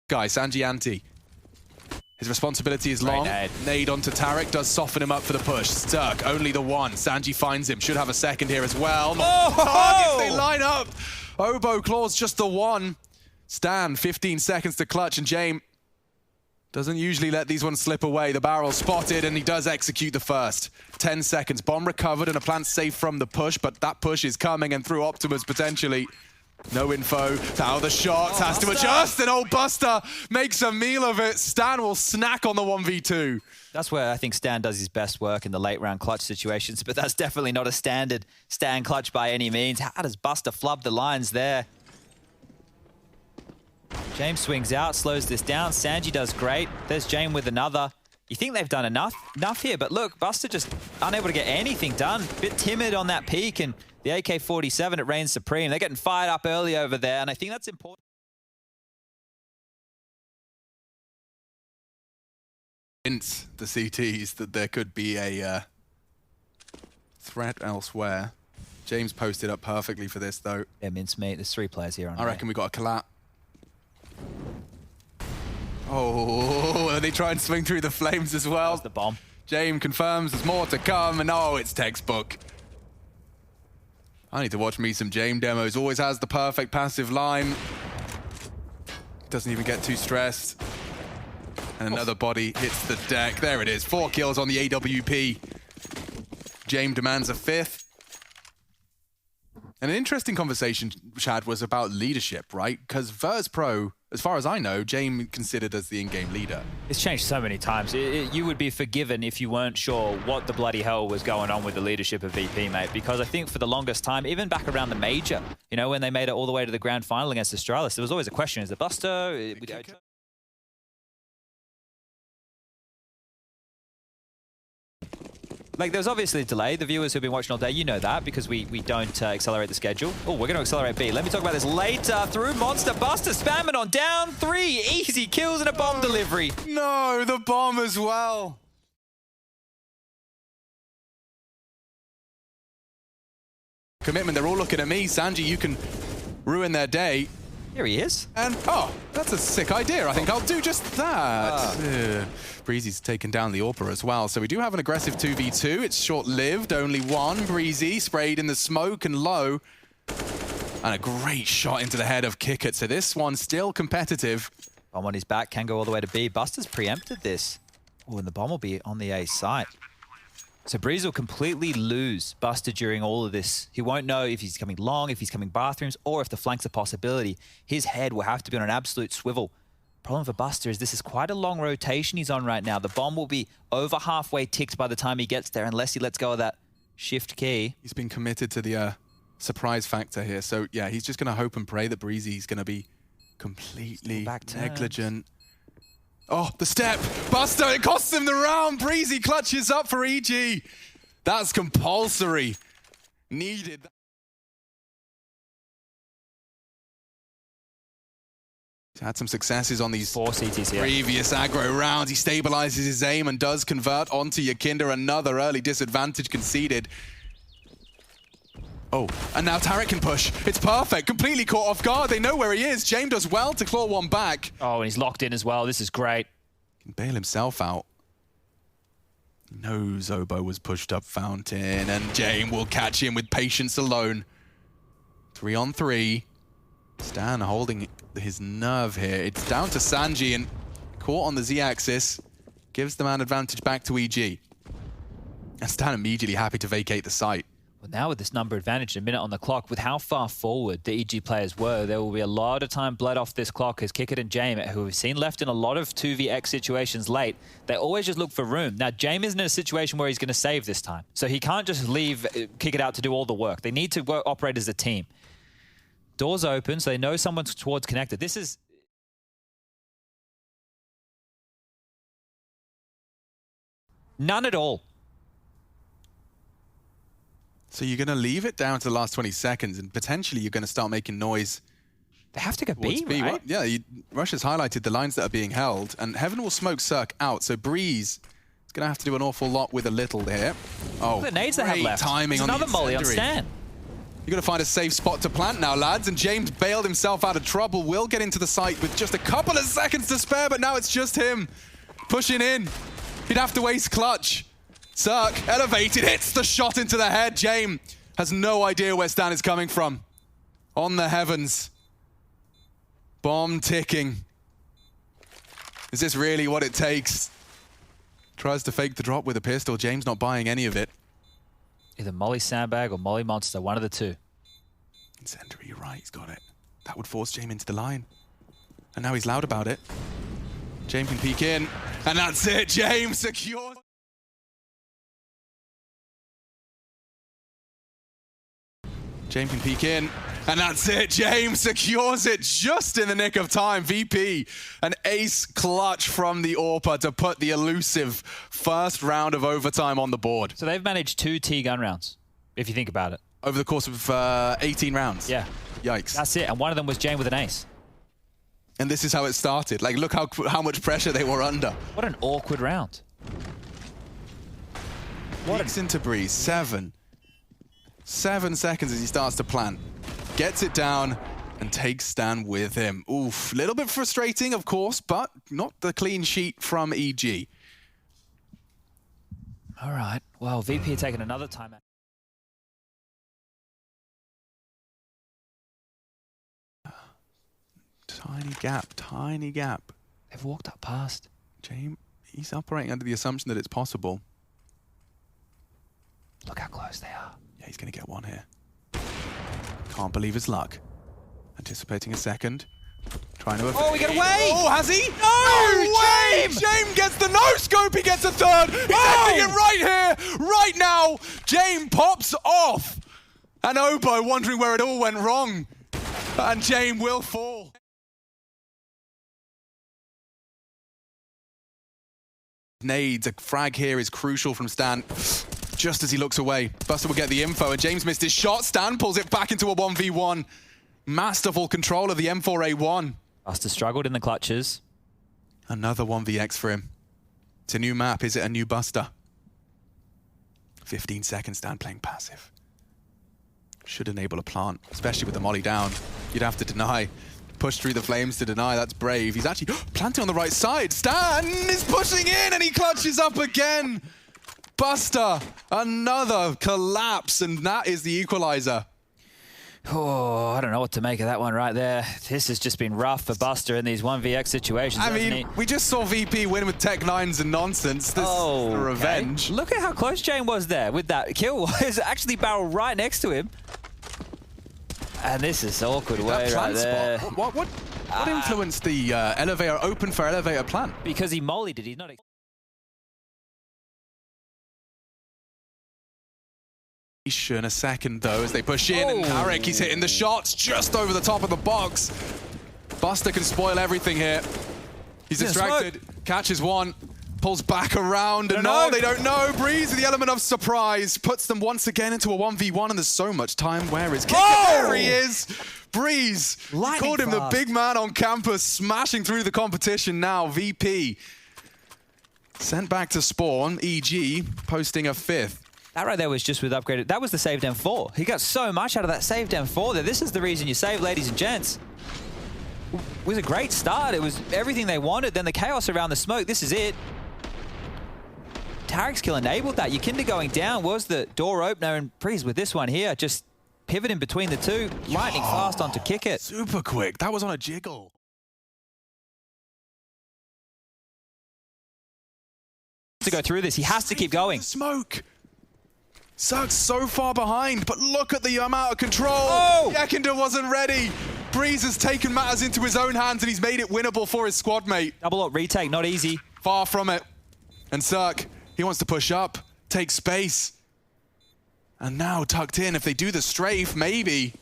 Guy, Sanji. His responsibility is long. Nade onto Tarek does soften him up for the push. Sturk, only the one. Sanji finds him. Should have a second here as well. Targets, they line up. Obo claws just the one. Stan, 15 seconds to clutch, and James doesn't usually let these ones slip away. The barrel spotted, and he does execute the first. 10 seconds. Bomb recovered, and a plant safe from the push, but that push is coming, and through Optimus potentially. No info. Now the shots has to adjust, and old Buster makes a meal of it. Stan will snack on the 1v2. That's where I think Stan does his best work in the late round clutch situations, but that's definitely not a standard Stan clutch by any means. How does Buster flub the lines there? James swings out, slows this down. Sanji does great. There's James with another. You think they've done enough here, but look, Buster just unable to get anything done. Bit timid on that peak, and the AK-47, it reigns supreme. They're getting fired up early over there, and I think that's important. Hints the CTs that there could be a threat elsewhere. James posted up perfectly for this, though. Yeah, mincemeat. There's 3 players here on I reckon we got a collapse. Oh, and they try and swing through the flames as well. That's the bomb. James confirms there's more to come, and oh, it's textbook. I need to watch me some James demos. Always has the perfect passive line. Doesn't even get too stressed. And another body hits the deck. There it is. 4 kills on the AWP. James demands a 5th. And an interesting conversation, Chad, was about leadership, right? Because Virtus.pro, as far as I know, James considered as the in-game leader. It's changed so many times. You would be forgiven if you weren't sure what the bloody hell was going on with the leadership of VP, mate. Because I think for the longest time, even back around the major, you know, when they made it all the way to the grand final against Astralis, there was always a question, is it Buster? Like, there's obviously a delay. The viewers who've been watching all day, you know that, because we don't accelerate the schedule. Oh, we're going to accelerate B. Let me talk about this later. Through Monster, Buster spamming on down 3. Easy kills and a bomb delivery. No, the bomb as well. Commitment, they're all looking at me. Sanji, you can ruin their day. Here he is. And, oh, that's a sick idea. I think I'll do just that. Breezy's taken down the AWPer as well. So we do have an aggressive 2v2. It's short-lived. Only one. Breezy sprayed in the smoke and low. And a great shot into the head of Kickert. So this one's still competitive. Bomb on his back. Can go all the way to B. Buster's preempted this. Oh, and the bomb will be on the A site. So Breeze will completely lose Buster during all of this. He won't know if he's coming long, if he's coming bathrooms, or if the flank's a possibility. His head will have to be on an absolute swivel. Problem for Buster is this is quite a long rotation he's on right now. The bomb will be over halfway ticked by the time he gets there, unless he lets go of that shift key. He's been committed to the surprise factor here. So yeah, he's just going to hope and pray that Breezy's going to be completely negligent. Oh, the step. Buster, it costs him the round. Breezy clutches up for EG. That's compulsory. Needed. He's had some successes on these 4 CTs here. Previous aggro rounds. He stabilizes his aim and does convert onto Yakinda. Another early disadvantage conceded. Oh, and now Tarek can push. It's perfect. Completely caught off guard. They know where he is. James does well to claw one back. Oh, and he's locked in as well. This is great. Can bail himself out. No, Zobo was pushed up fountain, and James will catch him with patience alone. 3 on 3. Stan holding his nerve here. It's down to Sanji, and caught on the Z-axis. Gives the man advantage back to EG. And Stan immediately happy to vacate the site. Well, now with this number advantage, a minute on the clock, with how far forward the EG players were, there will be a lot of time bled off this clock as Kickert and James, who we've seen left in a lot of 2vx situations late, they always just look for room. Now, James isn't in a situation where he's going to save this time, so he can't just leave Kickert out to do all the work. They need to operate as a team. Doors open, so they know someone's towards connected. This is... none at all. So you're going to leave it down to the last 20 seconds, and potentially you're going to start making noise. They have to go B, right? Well, yeah, Russia's highlighted the lines that are being held, and Heaven will smoke Cirque out, so Breeze is going to have to do an awful lot with a little there. Oh, the nades they have left. Timing on another molly on Stan. You're going to find a safe spot to plant now, lads. And James bailed himself out of trouble. Will get into the site with just a couple of seconds to spare, but now it's just him pushing in. He'd have to waste clutch. Cirque, elevated, hits the shot into the head. James has no idea where Stan is coming from. On the heavens. Bomb ticking. Is this really what it takes? Tries to fake the drop with a pistol. James not buying any of it. Either Molly Sandbag or Molly Monster, one of the two. Center, you're right, he's got it. That would force James into the line. And now he's loud about it. James can peek in. And that's it, James secures. James can peek in. And that's it, James secures it just in the nick of time. VP, an ace clutch from the AWPer to put the elusive first round of overtime on the board. So they've managed 2 T-gun rounds, if you think about it. Over the course of 18 rounds. Yeah. Yikes. That's it, and one of them was Jane with an ace. And this is how it started. Like, look how much pressure they were under. What an awkward round. Peeks into Breeze, 7 seconds as he starts to plant. Gets it down and takes Stan with him. Oof, little bit frustrating, of course, but not the clean sheet from EG. All right, well, VP are taking another timeout. Tiny gap. They've walked up past. James, he's operating under the assumption that it's possible. Look how close they are. Yeah, he's going to get one here. Can't believe his luck. Anticipating a second. Trying to... Oh, we get away! Oh, has he? No way! James! James gets the no-scope, he gets a third! He's ending it right here, right now! James pops off! And Obo wondering where it all went wrong. And James will fall. Nades, a frag here is crucial from Stan. Just as he looks away, Buster will get the info, and James missed his shot. Stan pulls it back into a 1v1. Masterful control of the M4A1. Buster struggled in the clutches. Another 1vx for him. It's a new map. Is it a new Buster? 15 seconds, Stan playing passive. Should enable a plant, especially with the molly down. You'd have to deny. Push through the flames to deny. That's brave. He's actually planting on the right side. Stan is pushing in, and he clutches up again. Buster, another collapse, and that is the equalizer. Oh, I don't know what to make of that one right there. This has just been rough for Buster in these 1vx situations. I mean, we just saw VP win with Tech 9s and nonsense. This is the revenge. Look at how close Jane was there with that kill. It's actually barrel right next to him. And this is awkward way right there. What influenced the elevator open for elevator plant? Because he mollied it. He's not... A second though as they push in, and Tarek, he's hitting the shots just over the top of the box. Buster can spoil everything here. He's distracted, catches one, pulls back around, and no, they don't know. Breeze with the element of surprise puts them once again into a 1v1, and there's so much time. Where is Kicker? There he is! Breeze called him the big man on campus, smashing through the competition now. VP sent back to spawn. EG posting a 5th. That right there was just with upgraded. That was the saved M4. He got so much out of that saved M4 there. This is the reason you save, ladies and gents. It was a great start. It was everything they wanted. Then the chaos around the smoke. This is it. Tarek's kill enabled that. Yakinda going down was the door opener, and Breeze with this one here, just pivoting between the two. Lightning fast on to kick it. Super quick. That was on a jiggle. To go through this, he has to keep going. Smoke. Cirque's so far behind, but look at the amount of control. Oh! Yakinda wasn't ready. Breeze has taken matters into his own hands, and he's made it winnable for his squad mate. Double up retake, not easy. Far from it. And Cirque, he wants to push up, take space. And now tucked in, if they do the strafe, maybe.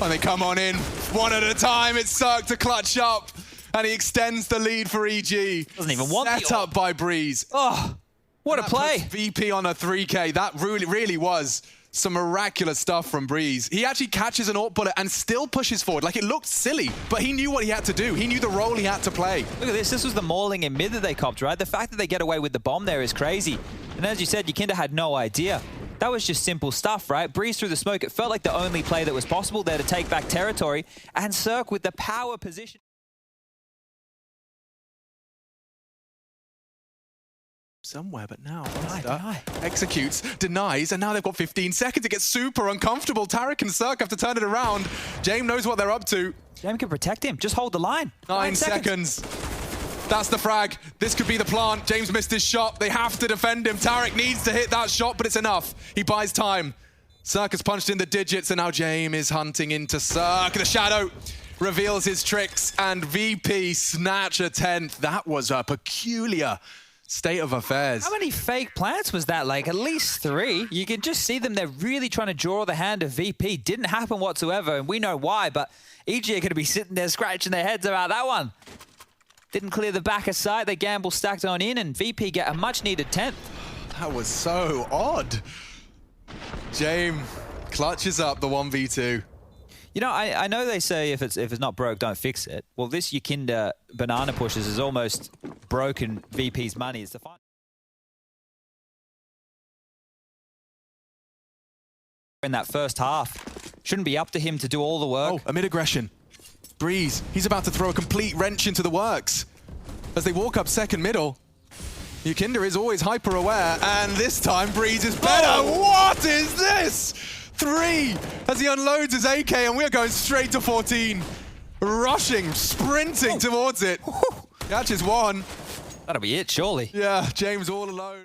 And they come on in, one at a time. It's Cirque to clutch up, and he extends the lead for EG. Doesn't even want Set up by Breeze. Oh, what a play. VP on a 3K. That really was some miraculous stuff from Breeze. He actually catches an AWP bullet and still pushes forward. Like, it looked silly, but he knew what he had to do. He knew the role he had to play. Look at this. This was the mauling in mid that they copped, right? The fact that they get away with the bomb there is crazy. And as you said, Yakinda had no idea. That was just simple stuff, right? Breeze through the smoke. It felt like the only play that was possible there to take back territory. And Cirque with the power position. Somewhere, but now Deny. executes, denies, and now they've got 15 seconds. It gets super uncomfortable. Tarek and Cirque have to turn it around. James knows what they're up to. James can protect him. Just hold the line. 9 seconds. That's the frag. This could be the plant. James missed his shot. They have to defend him. Tarek needs to hit that shot, but it's enough. He buys time. Cirque has punched in the digits, and now James is hunting into Cirque. The Shadow reveals his tricks, and VP snatch a 10th. That was a peculiar state of affairs. How many fake plants was that? Like at least 3. You can just see them. They're really trying to draw the hand of VP. Didn't happen whatsoever, and we know why, but EG are going to be sitting there scratching their heads about that one. Didn't clear the back of sight. They gamble stacked on in, and VP get a much-needed 10th. That was so odd. James clutches up the 1v2. You know, I know they say if it's not broke, don't fix it. Well, this Yakinda banana pushes is almost broken VP's money. It's the fun. In that first half, shouldn't be up to him to do all the work. Oh, a mid-aggression. Breeze, he's about to throw a complete wrench into the works. As they walk up second middle, Yakinda is always hyper-aware, and this time Breeze is better. Oh. What is this? 3 as he unloads his AK, and we're going straight to 14. Rushing, sprinting towards it. Catches 1. That'll be it, surely. Yeah, James all alone.